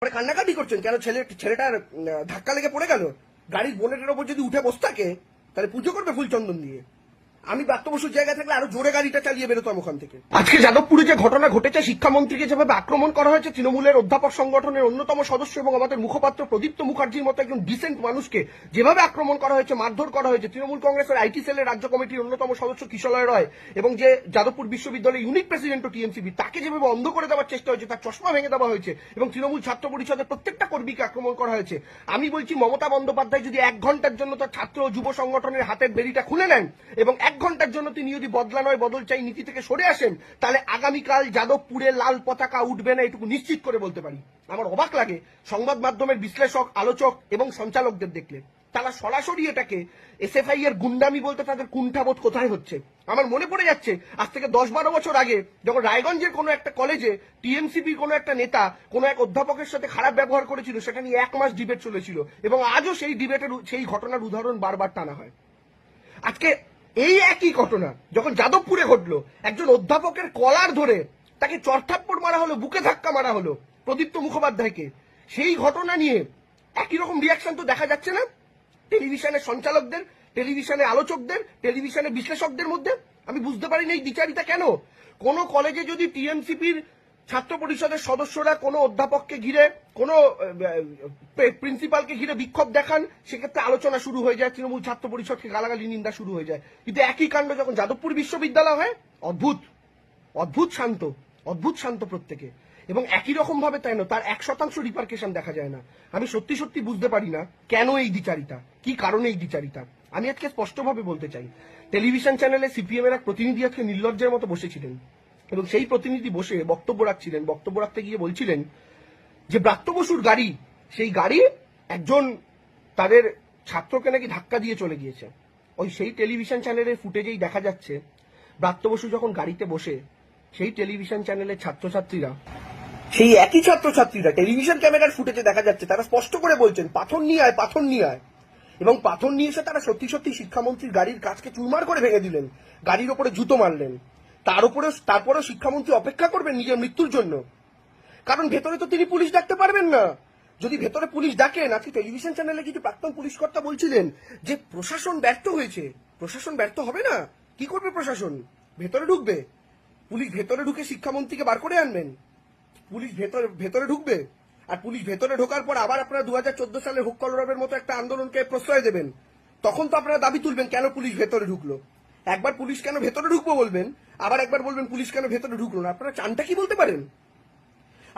পরে কান্নাকাটি করছেন কেন? ছেলেটার ধাক্কা লেগে পড়ে গেল। গাড়ির বোনেটের ওপর যদি উঠে বসে থাকে তাহলে পুজো করবে ফুলচন্দন দিয়ে। আমি ব্রাত্য বসুর জায়গায় থাকলে আরো জোরে গাড়িটা চালিয়ে বেরোতাম ওখান থেকে। আজকে যাদবপুরে যে ঘটনা ঘটেছে, শিক্ষামন্ত্রীকে যেভাবে আক্রমণ করা হয়েছে, তৃণমূলের অধ্যাপক সংগঠনের অন্যতম সদস্য এবং আমাদের মুখপাত্র প্রদীপ্ত মুখার্জির মতো একজন ডিসেন্ট মানুষকে যেভাবে আক্রমণ করা হয়েছে, মারধর করা হয়েছে, তৃণমূল কংগ্রেসের আইটি সেলের রাজ্য কমিটির অন্যতম সদস্য কিশলয় রয় এবং যে যাদবপুর বিশ্ববিদ্যালয়ের ইউনিট প্রেসিডেন্ট টিএমসিবি, তাকে যেভাবে অন্ধ করে দেওয়ার চেষ্টা হয়েছে, তার চশমা ভেঙে দেওয়া হয়েছে এবং তৃণমূল ছাত্র পরিষদের প্রত্যেকটা কর্মীকে আক্রমণ করা হয়েছে। আমি বলছি, মমতা বন্দ্যোপাধ্যায় যদি 1 ঘন্টার জন্য তার ছাত্র ও যুব সংগঠনের হাতের বেড়িটা খুলে নেন এবং 1 ঘন্টার জন্য তিনি যদি বদলা নয় বদল চাই নীতি থেকে সরে আসেন, তাহলে আগামীকাল যাদবপুরে লাল পতাকা উঠবে না, এটুকু নিশ্চিত করে বলতে পারি। আমার অবাক লাগে সংবাদ মাধ্যমের বিশ্লেষক, আলোচক এবং সঞ্চালকদের দেখলে। তারা সরাসরি এটাকে এসএফআই এর গুন্ডামি বলতে তাদের কুণ্ঠাবোধ কোথায় হচ্ছে। আমার মনে পড়ে যাচ্ছে আজ থেকে 10-12 বছর আগে যখন রায়গঞ্জের কোনো একটা কলেজে টিএমসিপির কোনো একটা নেতা কোনো এক অধ্যাপকের সাথে খারাপ ব্যবহার করেছিল, সেটা নিয়ে 1 মাস ডিবেট চলেছিল এবং আজও সেই ডিবেটের সেই ঘটনার উদাহরণ বারবার টানা হয়। আজকে এই একই ঘটনা যখন যাদবপুরে ঘটলো, একজন অধ্যাপকের কলার ধরে তাকে চড়থাপ্পড় মারা হলো, বুকে ধাক্কা মারা হলো প্রদীপ্ত মুখোপাধ্যায়কে, সেই ঘটনা নিয়ে একই রকম রিয়াকশন তো দেখা যাচ্ছে না টেলিভিশনের সঞ্চালকদের, টেলিভিশনের আলোচকদের, টেলিভিশনের বিশ্লেষকদের মধ্যে। আমি বুঝতে পারি না এই দ্বিচারিতা কেন। কোন কলেজে যদি টিএমসিপির ছাত্র পরিষদের সদস্যরা কোনো অধ্যাপককে ঘিরে, কোনো প্রিন্সিপালকে ঘিরে বিক্ষোভ দেখান, সেক্ষেত্রে আলোচনা শুরু হয়ে যায়, তৃণমূল ছাত্র পরিষদকে গালাগালি নিন্দা শুরু হয়ে যায়। কিন্তু একই কাণ্ড যখন যাদবপুর বিশ্ববিদ্যালয় হয়, অদ্ভুত অদ্ভুত শান্ত, অদ্ভুত শান্ত প্রত্যেকে, এবং একই রকম ভাবে তাই না, তার 1% রিপার্কেশন দেখা যায় না। আমি সত্যি সত্যি বুঝতে পারি না কেন এই দ্বিচারিতা, কি কারণে এই দ্বিচারিতা। আমি আজকে স্পষ্টভাবে বলতে চাই, টেলিভিশন চ্যানেলে সিপিএম এর এক প্রতিনিধি আজকে নির্লজ্জের মতো বসেছিলেন এবং সেই প্রতিনিধি বসে বক্তব্য রাখছিলেন। বক্তব্য রাখতে গিয়ে বলছিলেন যে ব্রাত্য বসুর গাড়ি, সেই গাড়ি একজন তাদের ছাত্রকে নাকি ধাক্কা দিয়ে চলে গিয়েছে। ওই সেই টেলিভিশন চ্যানেলের ফুটেজেই দেখা যাচ্ছে ব্রাত্য বসু যখন গাড়িতে বসে, সেই টেলিভিশন চ্যানেলের ছাত্রছাত্রীরা, সেই একই ছাত্রছাত্রীরা টেলিভিশন ক্যামেরার ফুটেজে দেখা যাচ্ছে তারা স্পষ্ট করে বলছেন পাথর নিয়ে আয়, পাথর নিয়ে আয়, এবং পাথর নিয়ে এসে তারা সত্যি সত্যি শিক্ষামন্ত্রীর গাড়ির কাঁচকে চুরমার করে ভেঙে দিলেন, গাড়ির ওপরে জুতো মারলেন। তারপরেও শিক্ষামন্ত্রী অপেক্ষা করবেন নিজের মৃত্যুর জন্য, কারণ ভেতরে তো তিনি পুলিশ ডাকতে পারবেন না। যদি ভেতরে পুলিশ ডাকেন, আজকে টেলিভিশন চ্যানেলে কিছু প্রাক্তন পুলিশ কর্তা বলছিলেন যে প্রশাসন ব্যর্থ হয়েছে। প্রশাসন ব্যর্থ হবে না, কি করবে প্রশাসন? ভেতরে ঢুকবে পুলিশ, ভেতরে ঢুকে শিক্ষামন্ত্রীকে বার করে আনবেন, পুলিশ ভেতরে ঢুকবে, আর পুলিশ ভেতরে ঢোকার পর আবার আপনারা 2014 সালের হুক কলরবের মতো একটা আন্দোলনকে প্রশ্রয় দেবেন। তখন তো আপনারা দাবি তুলবেন কেন পুলিশ ভেতরে ঢুকলো। একবার পুলিশ কেন ভেতরে ঢুকবো বলবেন, আবার একবার বলবেন পুলিশ কেন ভেতরে ঢুকলো না। আপনারা চানটা কি বলতে পারেন?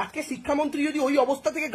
আজকে শিক্ষামন্ত্রী যদি ওই অবস্থা থেকে